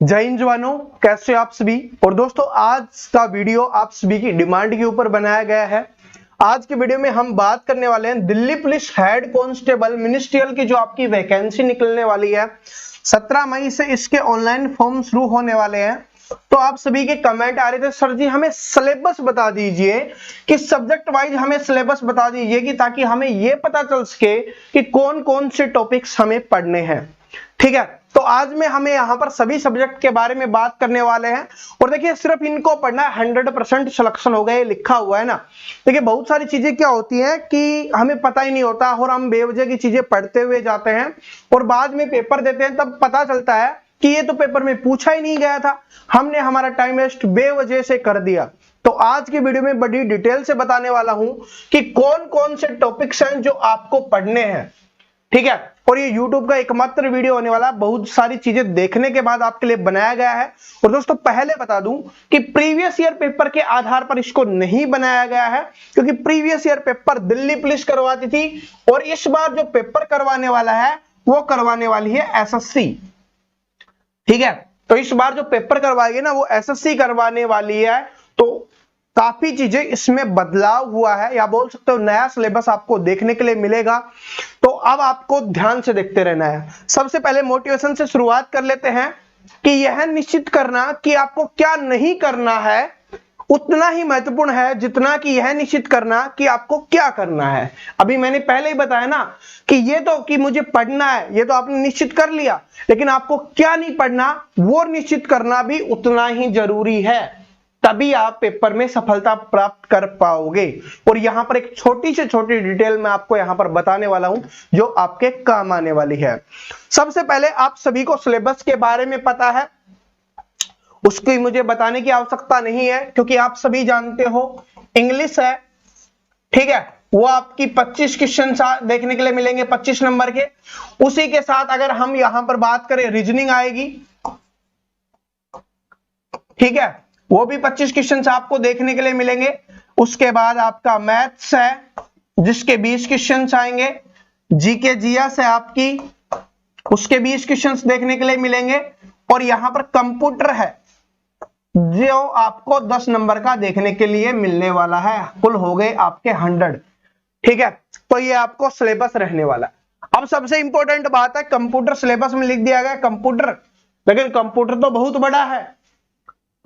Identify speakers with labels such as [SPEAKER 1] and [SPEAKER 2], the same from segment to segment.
[SPEAKER 1] जय हिंद जवानों, कैसे हो आप सभी। और दोस्तों, आज का वीडियो आप सभी की डिमांड के ऊपर बनाया गया है। आज के वीडियो में हम बात करने वाले हैं Delhi police head constable ministerial की जो आपकी वैकेंसी निकलने वाली है। 17 मई से इसके ऑनलाइन फॉर्म शुरू होने वाले हैं। तो आप सभी के कमेंट आ रहे थे, सर जी हमें सिलेबस बता दीजिए कि सब्जेक्ट वाइज हमें सिलेबस बता दीजिए कि ताकि हमें यह पता चल सके कि कौन कौन से टॉपिक्स हमें पढ़ने हैं। ठीक है, तो आज में हमें यहाँ पर सभी सब्जेक्ट के बारे में बात करने वाले हैं। और देखिए, सिर्फ इनको पढ़ना 100% सिलेक्शन हो गया, ये लिखा हुआ है ना। देखिए, बहुत सारी चीजें क्या होती हैं कि हमें पता ही नहीं होता और हम बेवजह की चीजें पढ़ते हुए जाते हैं और बाद में पेपर देते हैं, तब पता चलता है कि ये तो पेपर में पूछा ही नहीं गया था, हमने हमारा टाइम वेस्ट बेवजह से कर दिया। तो आज की वीडियो में बड़ी डिटेल से बताने वाला हूं कि कौन कौन से टॉपिक्स हैं जो आपको पढ़ने हैं। ठीक है, और ये YouTube का एकमात्र वीडियो होने वाला, बहुत सारी चीजें देखने के बाद आपके लिए बनाया गया है। और दोस्तों, पहले बता दूं कि प्रीवियस ईयर पेपर के आधार पर इसको नहीं बनाया गया है, क्योंकि previous year paper Delhi police करवाती थी और इस बार जो पेपर करवाने वाला है वो करवाने वाली है SSC। ठीक है, तो इस बार जो पेपर करवाएगी ना वो SSC करवाने वाली है। तो काफी चीजें इसमें बदलाव हुआ है, या बोल सकते हो नया सिलेबस आपको देखने के लिए मिलेगा। तो अब आपको ध्यान से देखते रहना है। सबसे पहले मोटिवेशन से शुरुआत कर लेते हैं कि यह निश्चित करना कि आपको क्या नहीं करना है उतना ही महत्वपूर्ण है जितना कि यह निश्चित करना कि आपको क्या करना है। अभी मैंने पहले ही बताया ना कि ये तो कि मुझे पढ़ना है, ये तो आपने निश्चित कर लिया, लेकिन आपको क्या नहीं पढ़ना वो निश्चित करना भी उतना ही जरूरी है, तभी आप पेपर में सफलता प्राप्त कर पाओगे। और यहां पर एक छोटी से छोटी डिटेल मैं आपको यहां पर बताने वाला हूं जो आपके काम आने वाली है। सबसे पहले आप सभी को सिलेबस के बारे में पता है, उसकी मुझे बताने की आवश्यकता नहीं है, क्योंकि आप सभी जानते हो इंग्लिश है। ठीक है, वो आपकी 25 क्वेश्चन देखने के लिए मिलेंगे, 25 नंबर के। उसी के साथ अगर हम यहां पर बात करें रीजनिंग आएगी। ठीक है, वो भी 25 क्वेश्चन आपको देखने के लिए मिलेंगे। उसके बाद आपका मैथ्स है जिसके 20 क्वेश्चन आएंगे। जीके जीएस है आपकी, उसके 20 क्वेश्चन देखने के लिए मिलेंगे। और यहां पर कंप्यूटर है जो आपको 10 नंबर का देखने के लिए मिलने वाला है। कुल हो गए आपके 100। ठीक है, तो ये आपको सिलेबस रहने वाला है। अब सबसे इंपॉर्टेंट बात है, कंप्यूटर सिलेबस में लिख दिया गया कंप्यूटर, लेकिन कंप्यूटर तो बहुत बड़ा है।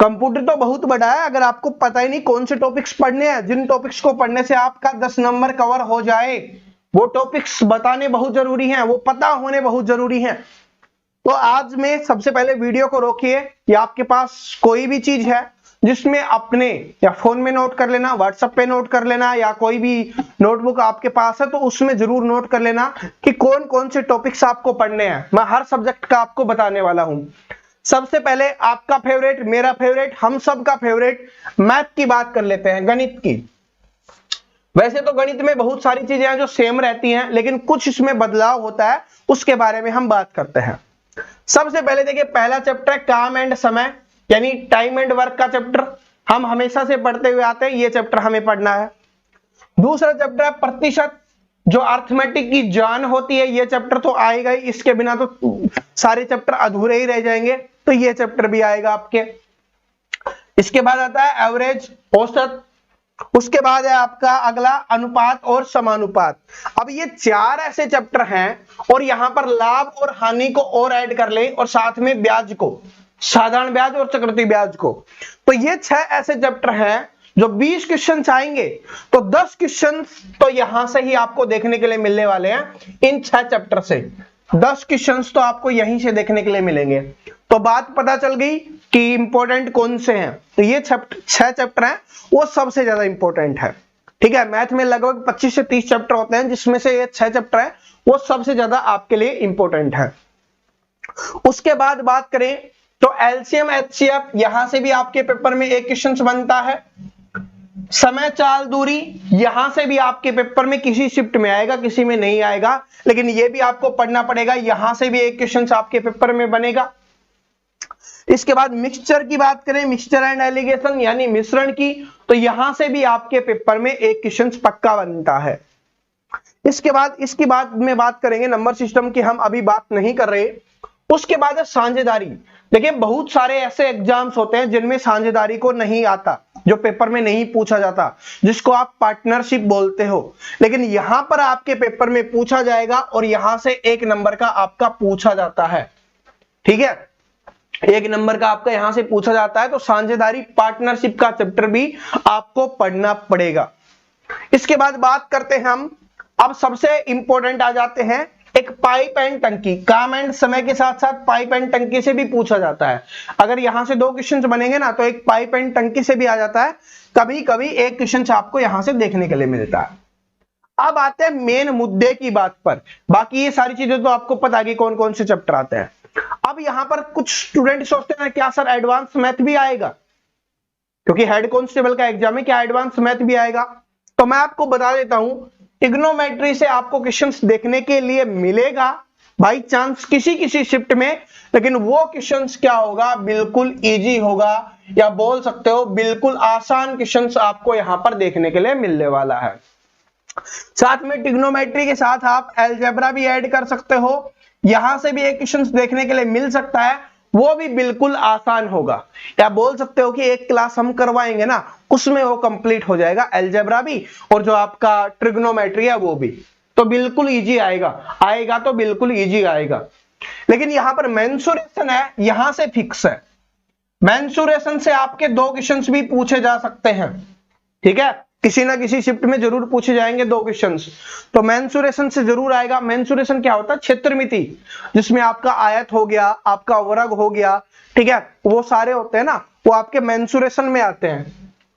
[SPEAKER 1] कंप्यूटर तो बहुत बड़ा है, अगर आपको पता ही नहीं कौन से टॉपिक्स पढ़ने हैं, जिन टॉपिक्स को पढ़ने से आपका 10 नंबर कवर हो जाए, वो टॉपिक्स बताने बहुत जरूरी हैं, वो पता होने बहुत जरूरी हैं। तो आज में सबसे पहले वीडियो को रोकिए, या आपके पास कोई भी चीज है जिसमें अपने या फोन में नोट कर लेना, व्हाट्सएप पे नोट कर लेना, या कोई भी नोटबुक आपके पास है तो उसमें जरूर नोट कर लेना कि कौन कौन से टॉपिक्स आपको पढ़ने हैं। मैं हर सब्जेक्ट का आपको बताने वाला हूं। सबसे पहले आपका फेवरेट, मेरा फेवरेट, हम सब का फेवरेट मैथ की बात कर लेते हैं, गणित की। वैसे तो गणित में बहुत सारी चीजें हैं जो सेम रहती हैं, लेकिन कुछ इसमें बदलाव होता है, उसके बारे में हम बात करते हैं। सबसे पहले देखिए, पहला चैप्टर है काम एंड समय, यानी टाइम एंड वर्क का चैप्टर। हम हमेशा से पढ़ते हुए आते हैं, ये चैप्टर हमें पढ़ना है। दूसरा चैप्टर है प्रतिशत, जो अर्थमेटिक की जान होती है, ये चैप्टर तो आएगा ही, इसके बिना तो सारे चैप्टर अधूरे ही रह जाएंगे, तो ये चैप्टर भी आएगा आपके। इसके बाद आता है एवरेज, औसत। उसके बाद है आपका अगला अनुपात और समानुपात। अब ये 4 ऐसे चैप्टर हैं, और यहां पर लाभ और हानि को और ऐड कर ले, और साथ में ब्याज को, साधारण ब्याज और चक्रवृद्धि ब्याज को। तो ये 6 ऐसे चैप्टर हैं जो 20 क्वेश्चन आएंगे, तो 10 क्वेश्चन तो यहां से ही आपको देखने के लिए मिलने वाले हैं। इन 6 चैप्टर से 10 क्वेश्चन तो आपको यहीं से देखने के लिए मिलेंगे। तो बात पता चल गई कि इंपॉर्टेंट कौन से हैं। तो ये 6 चैप्टर हैं, वो सबसे ज्यादा इंपॉर्टेंट है। ठीक है, मैथ में लगभग 25 से 30 चैप्टर होते हैं, जिसमें से ये 6 चैप्टर है वो सबसे ज्यादा आपके लिए इंपॉर्टेंट है। उसके बाद बात करें तो एलसीएम एचसीएफ, यहां से भी आपके पेपर में एक क्वेश्चन बनता है। समय चाल दूरी, यहां से भी आपके पेपर में किसी शिफ्ट में आएगा, किसी में नहीं आएगा, लेकिन ये भी आपको पढ़ना पड़ेगा, यहां से भी एक क्वेश्चन आपके पेपर में बनेगा। इसके बाद मिक्सचर की बात करें, मिक्सचर एंड एलिगेशन यानी मिश्रण की, तो यहां से भी आपके पेपर में एक क्वेश्चन पक्का बनता है। इसके बाद इसकी बात में बात करेंगे नंबर सिस्टम की, हम अभी बात नहीं कर रहे। उसके बाद है साझेदारी। देखिए बहुत सारे ऐसे एग्जाम्स होते हैं जिनमें साझेदारी को नहीं आता, जो पेपर में नहीं पूछा जाता, जिसको आप पार्टनरशिप बोलते हो, लेकिन यहां पर आपके पेपर में पूछा जाएगा और यहां से 1 नंबर का आपका पूछा जाता है। ठीक है, 1 नंबर का आपका यहां से पूछा जाता है। तो साझेदारी पार्टनरशिप का चैप्टर भी आपको पढ़ना पड़ेगा। इसके बाद बात करते हैं हम, अब सबसे इंपॉर्टेंट आ जाते हैं एक पाइप एंड टंकी। काम एंड समय के साथ साथ पाइप एंड टंकी से भी पूछा जाता है। अगर यहां से 2 क्वेश्चंस बनेंगे ना तो एक पाइप एंड टंकी से भी आ जाता है, कभी कभी एक क्वेश्चन आपको यहां से देखने के लिए मिलता है। अब आते हैं मेन मुद्दे की बात पर। बाकी ये सारी चीजें तो आपको पता है कि कौन कौन से चैप्टर आते हैं। अब यहां पर कुछ स्टूडेंट सोचते हैं क्या सर एडवांस मैथ भी आएगा, क्योंकि हेड कांस्टेबल का एग्जाम है, क्या एडवांस मैथ भी आएगा? तो मैं आपको बता देता हूं, ट्रिग्नोमेट्री से आपको क्वेश्चंस देखने के लिए मिलेगा बाई चांस किसी किसी शिफ्ट में, लेकिन वो क्वेश्चंस क्या होगा, बिल्कुल इजी होगा, या बोल सकते हो बिल्कुल आसान क्वेश्चंस आपको यहां पर देखने के लिए मिलने वाला है। साथ में ट्रिग्नोमेट्री के साथ आप अलजेब्रा भी ऐड कर सकते हो, यहां से भी एक क्वेश्चंस देखने के लिए मिल सकता है, वो भी बिल्कुल आसान होगा। या बोल सकते हो कि एक क्लास हम करवाएंगे ना, उसमें वो कंप्लीट हो जाएगा, अलजेब्रा भी और जो आपका ट्रिग्नोमेट्री है वो भी, तो बिल्कुल इजी आएगा तो बिल्कुल इजी आएगा। लेकिन यहां पर मेंसुरेशन है, यहां से फिक्स है। मेंसुरेशन से आपके 2 क्वेश्चंस भी पूछे जा सकते हैं। ठीक है, किसी ना किसी शिफ्ट में जरूर पूछे जाएंगे 2 क्वेश्चंस, तो मेंसुरेशन से जरूर आएगा। मेंसुरेशन क्या होता है? क्षेत्रमिति, जिसमें आपका आयत हो गया, आपका वर्ग हो गया, ठीक है, वो सारे होते हैं ना, वो आपके मेंसुरेशन में आते हैं।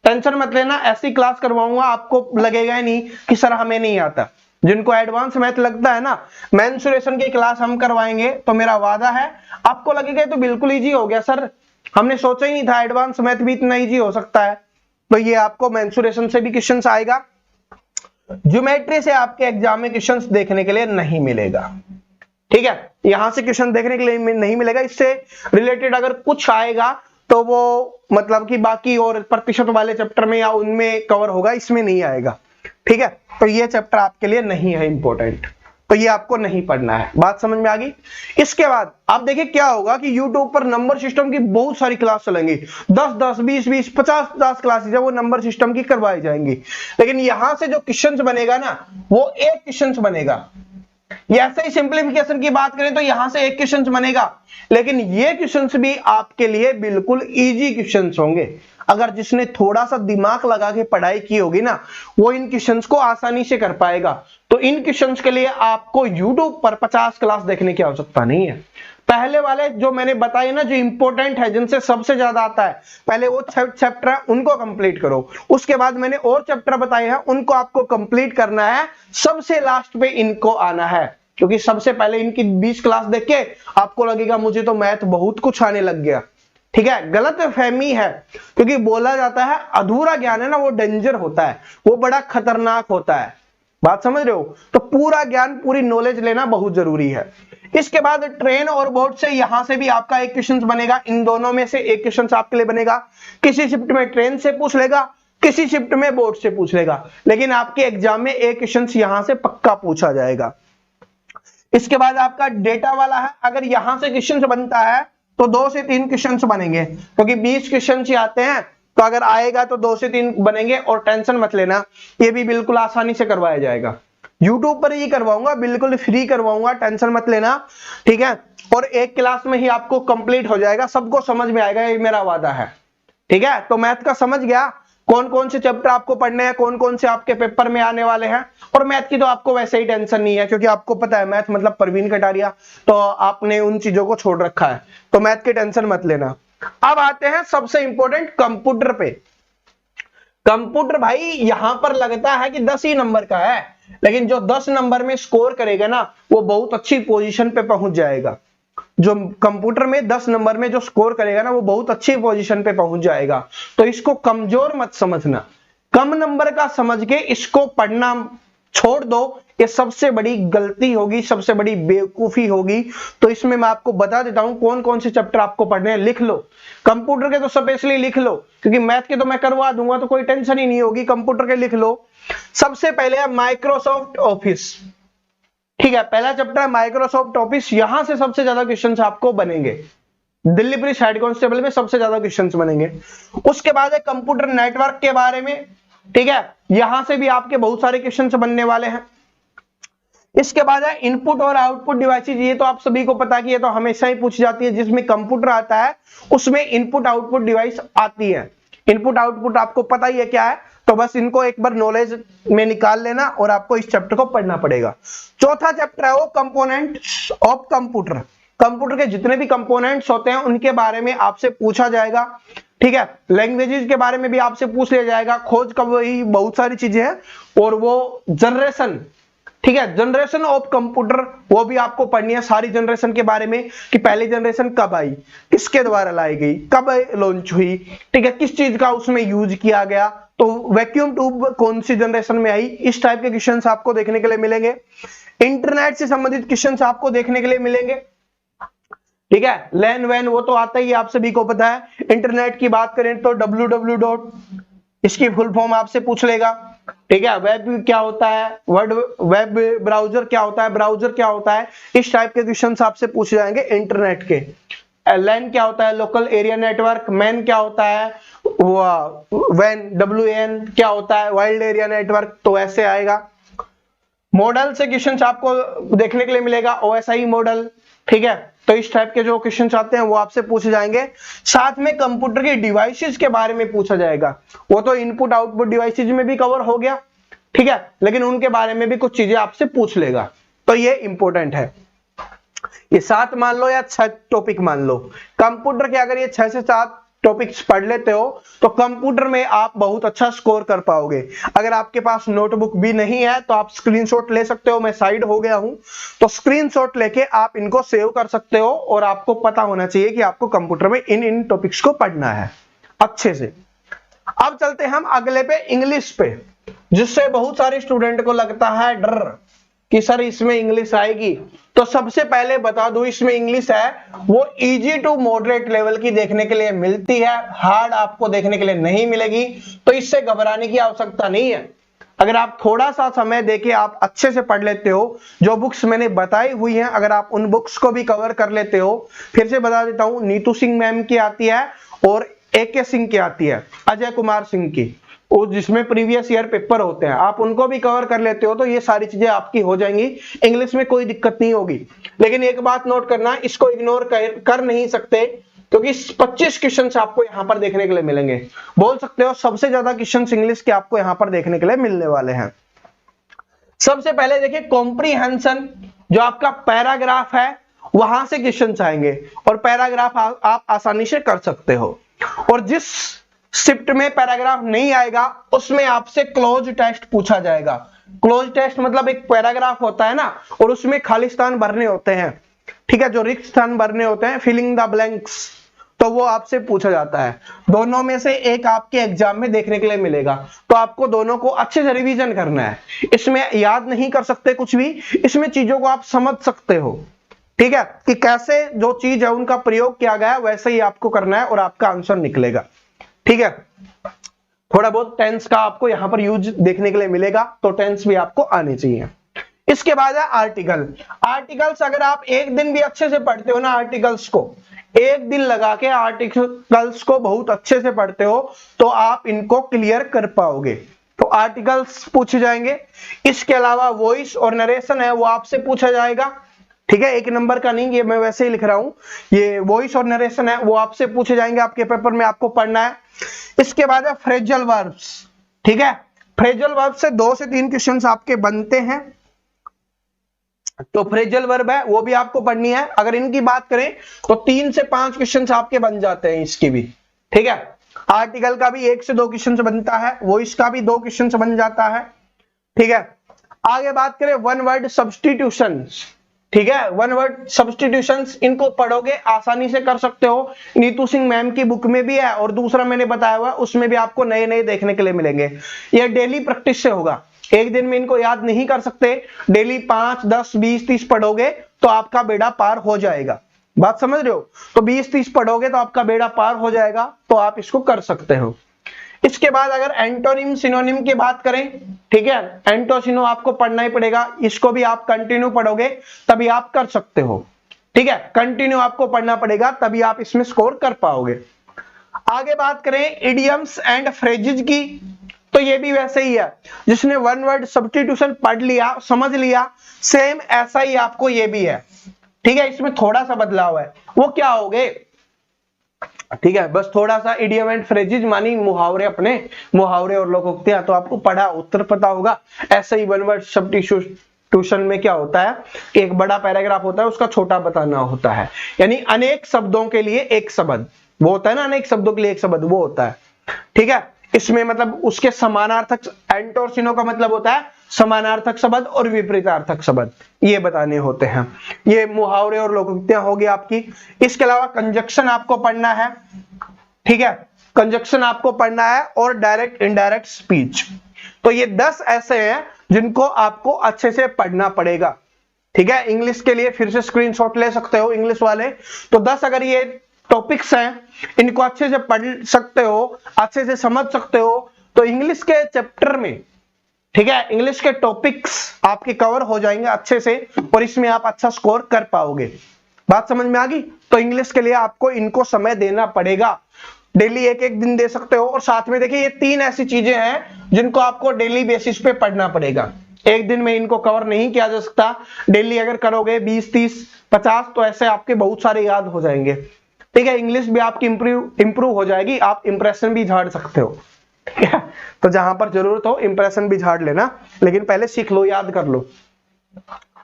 [SPEAKER 1] टेंशन मत लेना, ऐसी क्लास करवाऊंगा आपको लगेगा ही नहीं कि सर हमें नहीं आता। जिनको एडवांस मैथ लगता है ना, मेंसुरेशन की क्लास हम करवाएंगे तो मेरा वादा है आपको लगेगा तो बिल्कुल इजी हो गया सर, हमने सोचा ही नहीं था एडवांस मैथ भी इतना इजी हो सकता है। तो ये आपको मेंसुरेशन से भी क्वेश्चंस आएगा। ज्योमेट्री से आपके एग्जाम में क्वेश्चंस देखने के लिए नहीं मिलेगा। ठीक है, यहां से क्वेश्चन देखने के लिए नहीं मिलेगा। इससे रिलेटेड अगर कुछ आएगा तो वो मतलब कि बाकी और प्रतिशत वाले चैप्टर में या उनमें कवर होगा, इसमें नहीं आएगा। ठीक है, तो ये चैप्टर आपके लिए नहीं है इंपॉर्टेंट, तो ये आपको नहीं पढ़ना है। बात समझ में आ गई? इसके बाद आप देखिए क्या होगा कि YouTube पर नंबर सिस्टम की बहुत सारी क्लास चलेंगी, 10-10, 20-20, 50-50 क्लासेस वो नंबर सिस्टम की करवाई जाएंगी। लेकिन यहां से जो क्वेश्चंस बनेगा ना, वो एक क्वेश्चंस बनेगा। ऐसे ही सिंप्लीफिकेशन की बात करें तो यहां से एक क्वेश्चंस बनेगा, लेकिन ये क्वेश्चंस भी आपके लिए बिल्कुल इजी क्वेश्चंस होंगे। अगर जिसने थोड़ा सा दिमाग लगा के पढ़ाई की होगी ना, वो इन क्वेश्चंस को आसानी से कर पाएगा। तो इन क्वेश्चंस के लिए आपको YouTube पर 50 क्लास देखने की आवश्यकता नहीं है। पहले वाले जो मैंने बताए ना, जो इंपॉर्टेंट है, जिनसे सबसे ज्यादा आता है, पहले वो चैप्टर है उनको कंप्लीट करो। उसके बाद मैंने और चैप्टर बताए हैं, उनको आपको कंप्लीट करना है। सबसे लास्ट पे इनको आना है, क्योंकि सबसे पहले इनकी 20 क्लास देख के आपको लगेगा मुझे तो मैथ बहुत कुछ आने लग गया। ठीक है, गलत फहमी है, क्योंकि बोला जाता है अधूरा ज्ञान है ना, वो डेंजर होता है, वो बड़ा खतरनाक होता है। बात समझ रहे हो? तो पूरा ज्ञान, पूरी नॉलेज लेना बहुत जरूरी है। इसके बाद ट्रेन और बोर्ड से, यहां से भी आपका एक क्वेश्चन बनेगा, इन दोनों में से एक क्वेश्चन आपके लिए बनेगा। किसी शिफ्ट में ट्रेन से पूछ लेगा, किसी शिफ्ट में बोर्ड से पूछ लेगा, लेकिन आपके एग्जाम में एक क्वेश्चन यहां से पक्का पूछा जाएगा। इसके बाद आपका डेटा वाला है, अगर यहां से क्वेश्चन बनता है तो 2 से 3 क्वेश्चन बनेंगे, क्योंकि 20 क्वेश्चन ही आते हैं, तो अगर आएगा तो 2 से 3 बनेंगे। और टेंशन मत लेना, ये भी बिल्कुल आसानी से करवाया जाएगा। YouTube पर ही करवाऊंगा, बिल्कुल फ्री करवाऊंगा, टेंशन मत लेना। ठीक है, और एक क्लास में ही आपको कंप्लीट हो जाएगा, सबको समझ में आएगा, ये मेरा वादा है। ठीक है, तो मैथ का समझ गया, कौन कौन से चैप्टर आपको पढ़ने हैं, कौन कौन से आपके पेपर में आने वाले हैं। और मैथ की तो आपको वैसे ही टेंशन नहीं है, क्योंकि आपको पता है मैथ मतलब प्रवीण कटारिया, तो आपने उन चीजों को छोड़ रखा है, तो मैथ की टेंशन मत लेना। अब आते हैं सबसे इंपॉर्टेंट कंप्यूटर पे। कंप्यूटर भाई यहां पर लगता है कि 10 ही नंबर का है, लेकिन जो 10 नंबर में स्कोर करेगा ना, वो बहुत अच्छी पोजीशन पे पहुंच जाएगा। जो कंप्यूटर में 10 नंबर में जो स्कोर करेगा ना, वो बहुत अच्छी पोजीशन पे पहुंच जाएगा। तो इसको कमजोर मत समझना, कम नंबर का समझ के इसको पढ़ना छोड़ दो, ये सबसे बड़ी गलती होगी, सबसे बड़ी बेवकूफी होगी। तो इसमें मैं आपको बता देता हूं कौन कौन से चैप्टर आपको पढ़ने हैं, लिख लो। कंप्यूटर के तो स्पेशली लिख लो, क्योंकि मैथ के तो मैं करवा दूंगा, तो कोई टेंशन ही नहीं होगी। कंप्यूटर के लिख लो। सबसे पहले है माइक्रोसॉफ्ट ऑफिस। ठीक है, पहला चैप्टर है माइक्रोसॉफ्ट ऑफिस, यहां से सबसे ज्यादा क्वेश्चंस आपको बनेंगे, दिल्ली पुलिस हेड कांस्टेबल में सबसे ज्यादा क्वेश्चंस बनेंगे। उसके बाद है कंप्यूटर नेटवर्क के बारे में, ठीक है, यहां से भी आपके बहुत सारे क्वेश्चंस बनने वाले हैं। इसके बाद है इनपुट और आउटपुट डिवाइसेज, ये तो आप सभी को पता कि ये तो हमेशा ही पूछी जाती है, जिसमें कंप्यूटर आता है उसमें इनपुट आउटपुट डिवाइस आती है। इनपुट आउटपुट आपको पता ही है क्या है, तो बस इनको एक बार नॉलेज में निकाल लेना और आपको इस चैप्टर को पढ़ना पड़ेगा। चौथा चैप्टर है वो कंपोनेंट्स ऑफ कंप्यूटर, कंप्यूटर के जितने भी कंपोनेंट्स होते हैं उनके बारे में आपसे पूछा जाएगा, ठीक है। लैंग्वेजेस के बारे में भी आपसे पूछ लिया जाएगा, खोज का वही बहुत सारी चीजें हैं, और वो जनरेशन, ठीक है, जनरेशन ऑफ कंप्यूटर वो भी आपको पढ़नी है, सारी जनरेशन के बारे में कि पहली जनरेशन कब आई, किसके द्वारा लाई गई, कब लॉन्च हुई, ठीक है, किस चीज का उसमें यूज किया गया, तो वैक्यूम ट्यूब कौन सी जनरेशन में आई, इस टाइप के क्वेश्चंस आपको देखने के लिए मिलेंगे। इंटरनेट से संबंधित क्वेश्चंस आपको देखने के लिए मिलेंगे, ठीक है, लैन वैन वो तो आता ही आप सभी को पता है। इंटरनेट की बात करें तो www इसकी फुल फॉर्म आपसे पूछ लेगा, ठीक है, वेब क्या होता है, वर्ड वेब ब्राउजर क्या होता है, ब्राउजर क्या होता है, इस टाइप के क्वेश्चंस आपसे पूछ जाएंगे इंटरनेट के। लैन क्या होता है, लोकल एरिया नेटवर्क, मैन क्या होता है, वैन WAN क्या होता है, वाइल्ड एरिया नेटवर्क, तो ऐसे आएगा। मॉडल से क्वेश्चंस आपको देखने के लिए मिलेगा, OSI मॉडल, ठीक है, तो इस टाइप के जो क्वेश्चंस आते हैं वो आपसे पूछे जाएंगे। साथ में कंप्यूटर के डिवाइसेस के बारे में पूछा जाएगा, वो तो इनपुट आउटपुट डिवाइसेस में भी कवर हो गया, ठीक है, लेकिन उनके बारे में भी कुछ चीजें आपसे पूछ लेगा, तो ये इंपॉर्टेंट है। ये 7 मान लो या 6 टॉपिक मान लो, कंप्यूटर के अगर ये 6 से 7 टॉपिक्स पढ़ लेते हो तो कंप्यूटर में आप बहुत अच्छा स्कोर कर पाओगे। अगर आपके पास नोटबुक भी नहीं है तो आप स्क्रीनशॉट ले सकते हो, मैं साइड हो गया हूं, तो स्क्रीनशॉट लेके आप इनको सेव कर सकते हो, और आपको पता होना चाहिए कि आपको कंप्यूटर में इन टॉपिक्स को पढ़ना है अच्छे से। अब चलते हैं हम अगले पे, इंग्लिश पे, जिससे बहुत सारे स्टूडेंट को लगता है डर कि सर इसमें इंग्लिश आएगी, तो सबसे पहले बता दूं इसमें इंग्लिश है वो इजी टू मॉडरेट लेवल की देखने के लिए मिलती है, हार्ड आपको देखने के लिए नहीं मिलेगी, तो इससे घबराने की आवश्यकता नहीं है। अगर आप थोड़ा सा समय देके आप अच्छे से पढ़ लेते हो, जो बुक्स मैंने बताई हुई हैं अगर आप उन बुक्स को भी कवर कर लेते हो, फिर से बता देता हूं, नीतू सिंह मैम की आती है और AK सिंह की आती है, अजय कुमार सिंह की, वो जिसमें प्रीवियस ईयर पेपर होते हैं, आप उनको भी कवर कर लेते हो तो ये सारी चीजें आपकी हो जाएंगी, इंग्लिश में कोई दिक्कत नहीं होगी। लेकिन एक बात नोट करना, इसको इग्नोर कर नहीं सकते, क्योंकि 25 क्वेश्चंस आपको यहां पर देखने के लिए मिलेंगे, बोल सकते हो सबसे ज्यादा क्वेश्चंस इंग्लिश के आपको यहां पर देखने के लिए मिलने वाले हैं। सबसे पहले देखिए कॉम्प्रीहेंशन, जो आपका पैराग्राफ है वहां से क्वेश्चंस आएंगे, और पैराग्राफ आप आसानी से कर सकते हो, और जिस शिफ्ट में पैराग्राफ नहीं आएगा उसमें आपसे क्लोज टेस्ट पूछा जाएगा। क्लोज टेस्ट मतलब एक पैराग्राफ होता है ना, और उसमें खाली स्थान भरने होते हैं, ठीक है, जो रिक्त स्थान भरने होते हैं, फिलिंग द ब्लैंक्स, तो वो आपसे पूछा जाता है। दोनों में से एक आपके एग्जाम में देखने के लिए मिलेगा, तो आपको दोनों को अच्छे से रिवीजन करना है। इसमें याद नहीं कर सकते कुछ भी, इसमें चीजों को आप समझ सकते हो, ठीक है, कि कैसे जो चीज है उनका प्रयोग किया गया वैसे ही आपको करना है और आपका आंसर निकलेगा, ठीक है। थोड़ा बहुत टेंस का आपको यहां पर यूज देखने के लिए मिलेगा, तो टेंस भी आपको आने चाहिए। इसके बाद है आर्टिकल। आर्टिकल्स अगर आप एक दिन भी अच्छे से पढ़ते हो ना, आर्टिकल्स को एक दिन लगा के आर्टिकल्स को बहुत अच्छे से पढ़ते हो तो आप इनको क्लियर कर पाओगे। तो आर्टिकल्स पूछे जाएंगे। इसके अलावा वॉइस और नरेशन है वो आपसे पूछा जाएगा, ठीक है, 1 नंबर का नहीं, ये मैं वैसे ही लिख रहा हूं, ये वॉइस और नरेशन है वो आपसे पूछे जाएंगे, आपके पेपर में आपको पढ़ना है। इसके बाद है फ्रेजल वर्ब्स, ठीक है, फ्रेजल वर्ब से 2 से 3 क्वेश्चंस आपके बनते हैं, तो फ्रेजल वर्ब है वो भी आपको पढ़नी है। अगर इनकी बात करें तो 3 से 5 क्वेश्चंस आपके बन जाते हैं इसकी भी, ठीक है। आर्टिकल का भी 1 से 2 क्वेश्चंस बनता है, वॉइस का भी 2 क्वेश्चंस बन जाता है, ठीक है। आगे बात करें वन वर्ड सब्स्टिट्यूशंस, ठीक है, वन वर्ड सब्स्टिट्यूशंस, इनको पढ़ोगे आसानी से कर सकते हो, नीतू सिंह मैम की बुक में भी है और दूसरा मैंने बताया हुआ उसमें भी आपको नए नए देखने के लिए मिलेंगे। ये डेली प्रैक्टिस से होगा, एक दिन में इनको याद नहीं कर सकते, डेली 5, 10, 20, 30 पढ़ोगे तो आपका बेड़ा पार हो जाएगा, बात समझ रहे हो, तो 20-30 पढ़ोगे तो आपका बेड़ा पार हो जाएगा, तो आप इसको कर सकते हो। इसके बाद अगर एंटोनिम सिनोनिम की बात करें, ठीक है, एंटोसिनो आपको पढ़ना ही पड़ेगा, इसको भी आप कंटिन्यू पढ़ोगे तभी आप कर सकते हो, ठीक है, कंटिन्यू आपको पढ़ना पड़ेगा तभी आप इसमें स्कोर कर पाओगे। आगे बात करें इडियम्स एंड फ्रेजेस की, तो ये भी वैसे ही है, जिसने वन वर्ड सब्स्टिट्यूशन पढ़ लिया समझ लिया, सेम ऐसा ही आपको ये भी है, ठीक है, इसमें थोड़ा सा बदलाव है, वो क्या हो गए, ठीक है, बस थोड़ा सा इडियम एंड फ्रेजेस मानी मुहावरे, अपने मुहावरे और लोकोक्तियां तो आपको पढ़ा उत्तर पता होगा। ऐसे ही वन वर्ड सब्स्टिट्यूशन में क्या होता है, एक बड़ा पैराग्राफ होता है, उसका छोटा बताना होता है, यानी अनेक शब्दों के लिए एक शब्द, वो होता है ना, अनेक शब्दों के लिए एक शब्द, वो होता है, ठीक है। इसमें मतलब उसके समानार्थक, एंटोसिनो का मतलब होता है समानार्थक शब्द और विपरीतार्थक शब्द, ये बताने होते हैं। ये मुहावरे और लोकोक्तियां होगी आपकी। इसके अलावा कंजक्शन आपको पढ़ना है, ठीक है, कंजक्शन आपको पढ़ना है और डायरेक्ट इनडायरेक्ट स्पीच, तो ये 10 ऐसे हैं जिनको आपको अच्छे से पढ़ना पड़ेगा, ठीक है। इंग्लिश के लिए फिर से स्क्रीनशॉट ले सकते हो इंग्लिश वाले, तो 10 अगर ये टॉपिक्स हैं, इनको अच्छे से पढ़ सकते हो, अच्छे से समझ सकते हो, तो इंग्लिश के चैप्टर में, ठीक है, इंग्लिश के टॉपिक्स आपके कवर हो जाएंगे अच्छे से और इसमें आप अच्छा स्कोर कर पाओगे। बात समझ में आ गई? तो इंग्लिश के लिए आपको इनको समय देना पड़ेगा, डेली एक एक दिन दे सकते हो, और साथ में देखिए ये 3 ऐसी चीजें हैं जिनको आपको डेली बेसिस पे पढ़ना पड़ेगा, एक दिन में इनको कवर नहीं किया जा सकता, डेली अगर करोगे 20, 30, 50 तो ऐसे आपके बहुत सारे याद हो जाएंगे, ठीक है। इंग्लिश भी आपकी इंप्रूव हो जाएगी, आप इंप्रेशन भी झाड़ सकते हो, ठीक है, तो जहां पर जरूरत हो इंप्रेशन भी झाड़ लेना, लेकिन पहले सीख लो, याद कर लो,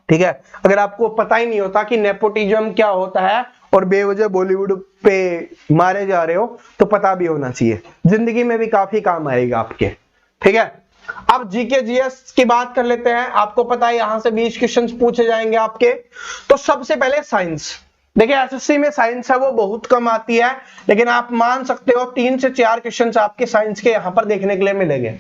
[SPEAKER 1] ठीक है। अगर आपको पता ही नहीं होता कि नेपोटिज्म क्या होता है और बेवजह बॉलीवुड पे मारे जा रहे हो, तो पता भी होना चाहिए, जिंदगी में भी काफी काम आएगा आपके, ठीक है। अब जीके जीएस की बात कर लेते हैं। आपको पता है यहां से 20 क्वेश्चंस पूछे जाएंगे आपके। तो सबसे पहले साइंस, देखिए एसएससी में साइंस है वो बहुत कम आती है, लेकिन आप मान सकते हो 3 से 4 क्वेश्चंस आपके साइंस के यहां पर देखने के लिए मिलेंगे,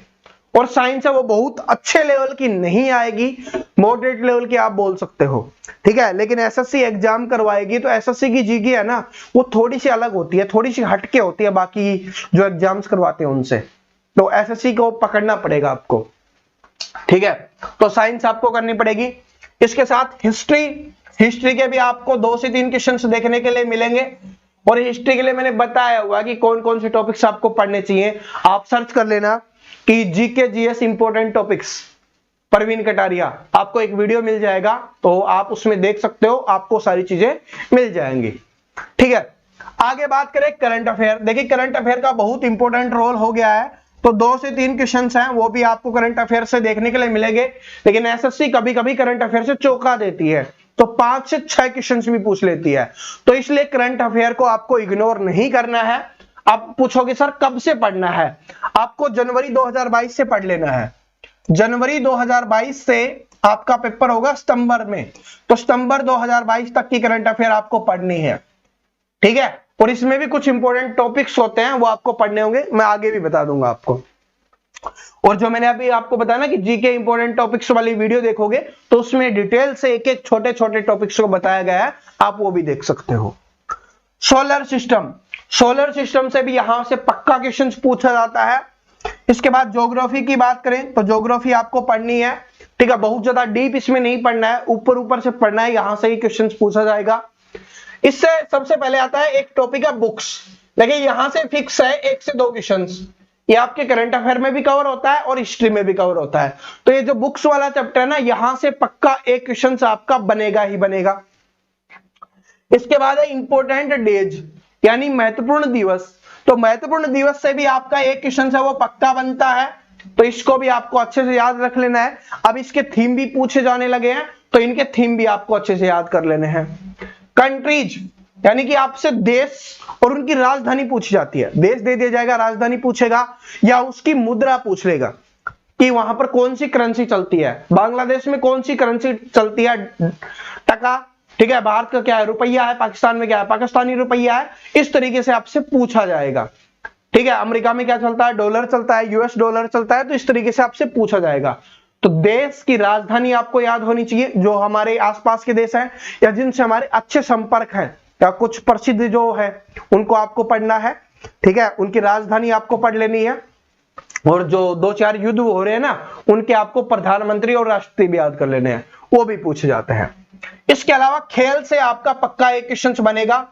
[SPEAKER 1] और साइंस है वो बहुत अच्छे लेवल की नहीं आएगी, मॉडरेट लेवल की आप बोल सकते हो, ठीक है। लेकिन एसएससी एग्जाम करवाएगी तो एसएससी की जीके है ना वो थोड़ी सी अलग होती है, थोड़ी सी हटके होती है बाकी जो एग्जाम्स करवाते हैं उनसे, तो एसएससी को पकड़ना पड़ेगा आपको, ठीक है। तो साइंस आपको करनी पड़ेगी। इसके साथ हिस्ट्री के भी आपको 2 से 3 क्वेश्चंस देखने के लिए मिलेंगे, और हिस्ट्री के लिए मैंने बताया हुआ कि कौन कौन से टॉपिक्स आपको पढ़ने चाहिए। आप सर्च कर लेना कि GK GS important topics, Parveen Kataria, आपको एक वीडियो मिल जाएगा, तो आप उसमें देख सकते हो, आपको सारी चीजें मिल जाएंगी, ठीक है। आगे बात करें करंट अफेयर, देखिए करंट अफेयर का बहुत इंपॉर्टेंट रोल हो गया है, तो 2 से 3 क्वेश्चंस हैं वो भी आपको करंट अफेयर से देखने के लिए मिलेंगे, लेकिन एसएससी कभी कभी करंट अफेयर से चौंका देती है, तो 5 से 6 क्वेश्चंस भी पूछ लेती है, तो इसलिए करंट अफेयर को आपको इग्नोर नहीं करना है। आप पूछोगे सर कब से पढ़ना है, आपको जनवरी 2022 से पढ़ लेना है। जनवरी 2022 से आपका पेपर होगा सितंबर में, तो सितंबर 2022 तक की करंट अफेयर आपको पढ़नी है, ठीक है। और इसमें भी कुछ इंपॉर्टेंट टॉपिक्स होते हैं वो आपको पढ़ने होंगे, मैं आगे भी बता दूंगा आपको। और जो मैंने अभी आपको बताया ना कि जीके इंपॉर्टेंट टॉपिक्स वाली वीडियो देखोगे तो उसमें डिटेल से एक एक छोटे छोटे टॉपिक्स को बताया गया है, आप वो भी देख सकते हो। सोलर सिस्टम से भी यहां से पक्का क्वेश्चन पूछा जाता है। इसके बाद ज्योग्राफी की बात करें तो ज्योग्राफी आपको पढ़नी है, ठीक है, बहुत ज्यादा डीप इसमें नहीं पढ़ना है, ऊपर ऊपर से पढ़ना है, यहां से ही क्वेश्चन पूछा जाएगा। इससे सबसे पहले आता है एक टॉपिक है बुक्स, देखिए यहां से फिक्स है 1 से 2 क्वेश्चंस, ये आपके करंट अफेयर में भी कवर होता है और हिस्ट्री में भी कवर होता है, तो ये जो बुक्स वाला चैप्टर है ना यहां से पक्का एक क्वेश्चन आपका बनेगा ही बनेगा। इसके बाद है इंपॉर्टेंट डेज, यानी महत्वपूर्ण दिवस, तो महत्वपूर्ण दिवस से भी आपका एक क्वेश्चन है वो पक्का बनता है, तो इसको भी आपको अच्छे से याद रख लेना है। अब इसके थीम भी पूछे जाने लगे हैं, तो इनके थीम भी आपको अच्छे से याद कर लेने हैं। कंट्रीज, यानी कि आपसे देश और उनकी राजधानी पूछी जाती है, देश दे दिया जाएगा, राजधानी पूछेगा, या उसकी मुद्रा पूछ लेगा कि वहां पर कौन सी करेंसी चलती है, बांग्लादेश में कौन सी करेंसी चलती है, टका, ठीक है, भारत का क्या है, रुपया है, पाकिस्तान में क्या है, पाकिस्तानी रुपया है, इस तरीके से आपसे पूछा जाएगा, ठीक है। अमेरिका में क्या चलता है, डॉलर चलता है, यूएस डॉलर चलता है, तो इस तरीके से आपसे पूछा जाएगा। तो देश की राजधानी आपको याद होनी चाहिए, जो हमारे आसपास के देश हैं या जिनसे हमारे अच्छे संपर्क हैं, या कुछ प्रसिद्ध जो है उनको आपको पढ़ना है, ठीक है, उनकी राजधानी आपको पढ़ लेनी है। और जो 2-4 युद्ध हो रहे हैं ना, उनके आपको प्रधानमंत्री और राष्ट्रपति भी याद कर लेने हैं, वो भी पूछे जाते हैं। इसके अलावा खेल से आपका पक्का एक क्वेश्चन बनेगा,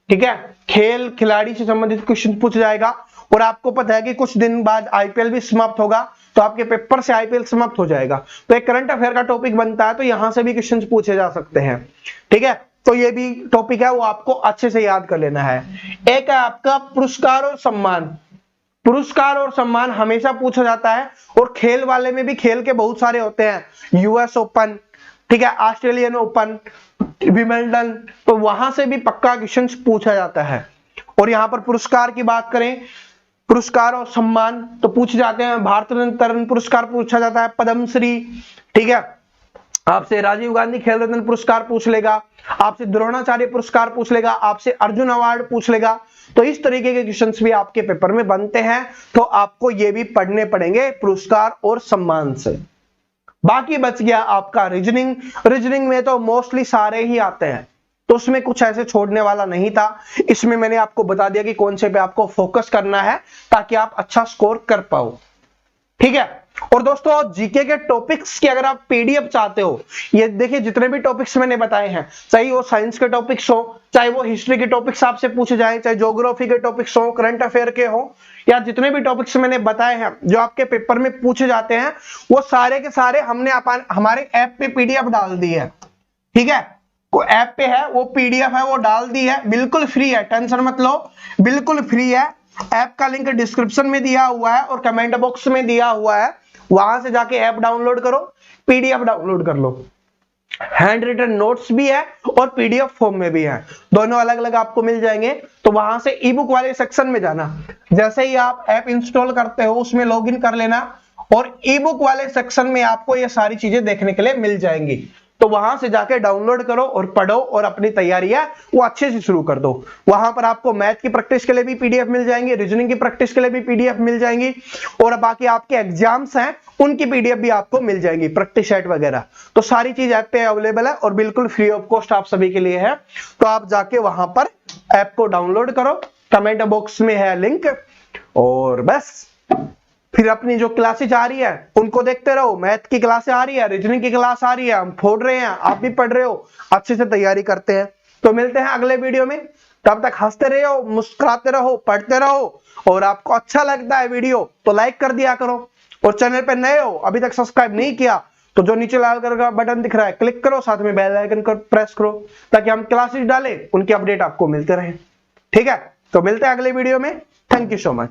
[SPEAKER 1] ठीक है, खेल खिलाड़ी से संबंधित क्वेश्चन पूछा जाएगा। और आपको पता है कि कुछ दिन बाद आईपीएल भी समाप्त होगा, तो आपके पेपर से आईपीएल समाप्त हो जाएगा, तो एक करंट अफेयर का टॉपिक बनता है, तो यहां से भी क्वेश्चन पूछे जा सकते हैं, ठीक है। तो ये भी टॉपिक है, वो आपको अच्छे से याद कर लेना है। एक है आपका पुरस्कार और सम्मान। पुरस्कार और सम्मान हमेशा पूछा जाता है, और खेल वाले में भी खेल के बहुत सारे होते हैं, यूएस ओपन, ठीक है, ऑस्ट्रेलियन ओपन, विंबलडन, तो वहां से भी पक्का क्वेश्चन पूछा जाता है। और यहां पर पुरस्कार की बात करें, पुरस्कार और सम्मान तो पूछे जाते हैं, भारत रत्न पुरस्कार पूछा जाता है, पद्मश्री, ठीक है, आपसे राजीव गांधी खेल रत्न पुरस्कार पूछ लेगा, आपसे द्रोणाचार्य पुरस्कार पूछ लेगा, आपसे अर्जुन अवार्ड पूछ लेगा। तो इस तरीके के क्वेश्चंस भी आपके पेपर में बनते हैं, तो आपको ये भी पढ़ने पड़ेंगे पुरस्कार और सम्मान से। बाकी बच गया आपका रीजनिंग। रीजनिंग में तो मोस्टली सारे ही आते हैं, तो उसमें कुछ ऐसे छोड़ने वाला नहीं था। इसमें मैंने आपको बता दिया कि कौन से पे आपको फोकस करना है ताकि आप अच्छा स्कोर कर पाओ, ठीक है। और दोस्तों जीके के टॉपिक्स की अगर आप पीडीएफ चाहते हो, ये देखिए जितने भी टॉपिक्स मैंने बताए हैं, चाहे वो साइंस के टॉपिक्स हो, चाहे वो हिस्ट्री के टॉपिक्स आपसे पूछे जाए, चाहे ज्योग्राफी के टॉपिक्स हो, करंट अफेयर के हो, या जितने भी टॉपिक्स मैंने बताए हैं जो आपके पेपर में पूछे जाते हैं, वो सारे के सारे हमने हमारे ऐप पे पीडीएफ डाल दी है, ठीक है। को ऐप पे है वो पीडीएफ है, वो डाल दी है, बिल्कुल फ्री है, टेंशन मत लो, बिल्कुल फ्री है। ऐप का लिंक डिस्क्रिप्शन में दिया हुआ है और कमेंट बॉक्स में दिया हुआ है, वहां से जाके ऐप डाउनलोड करो, पीडीएफ डाउनलोड कर लो। हैंड रिटन नोट्स भी है और पीडीएफ फॉर्म में भी है, दोनों अलग अलग आपको मिल जाएंगे। तो वहां से ई बुक वाले सेक्शन में जाना, जैसे ही आप ऐप इंस्टॉल करते हो उसमें लॉगिन कर लेना, और ई बुक वाले सेक्शन में आपको ये सारी चीजें देखने के लिए मिल जाएंगी। तो वहां से जाके डाउनलोड करो और पढ़ो, और अपनी तैयारी है वो अच्छे से शुरू कर दो। वहां पर आपको मैथ की प्रैक्टिस के लिए भी पीडीएफ मिल जाएंगी, रीजनिंग की प्रैक्टिस के लिए भी पीडीएफ मिल जाएंगी, और बाकी आपके एग्जाम्स हैं उनकी पीडीएफ भी आपको मिल जाएंगी, प्रैक्टिस सेट वगैरह। तो सारी चीज ऐप पे अवेलेबल है और बिल्कुल फ्री ऑफ कॉस्ट आप सभी के लिए है। तो आप जाके वहां पर ऐप को डाउनलोड करो, कमेंट बॉक्स में है लिंक, और बस फिर अपनी जो क्लासेज आ रही है उनको देखते रहो। मैथ की क्लास आ रही है, रीजनिंग की क्लास आ रही है, हम फोड़ रहे हैं, आप भी पढ़ रहे हो, अच्छे से तैयारी करते हैं। तो मिलते हैं अगले वीडियो में, तब तक हंसते रहो, मुस्कुराते रहो, पढ़ते रहो, और आपको अच्छा लगता है वीडियो तो लाइक कर दिया करो, और चैनल पे नए हो अभी तक सब्सक्राइब नहीं किया तो जो नीचे लाल कलर का बटन दिख रहा है क्लिक करो, साथ में बेल आइकन को प्रेस करो, ताकि हम क्लासेस डालें उनकी अपडेट आपको मिलते रहे, ठीक है। तो मिलते हैं अगले वीडियो में, थैंक यू सो मच।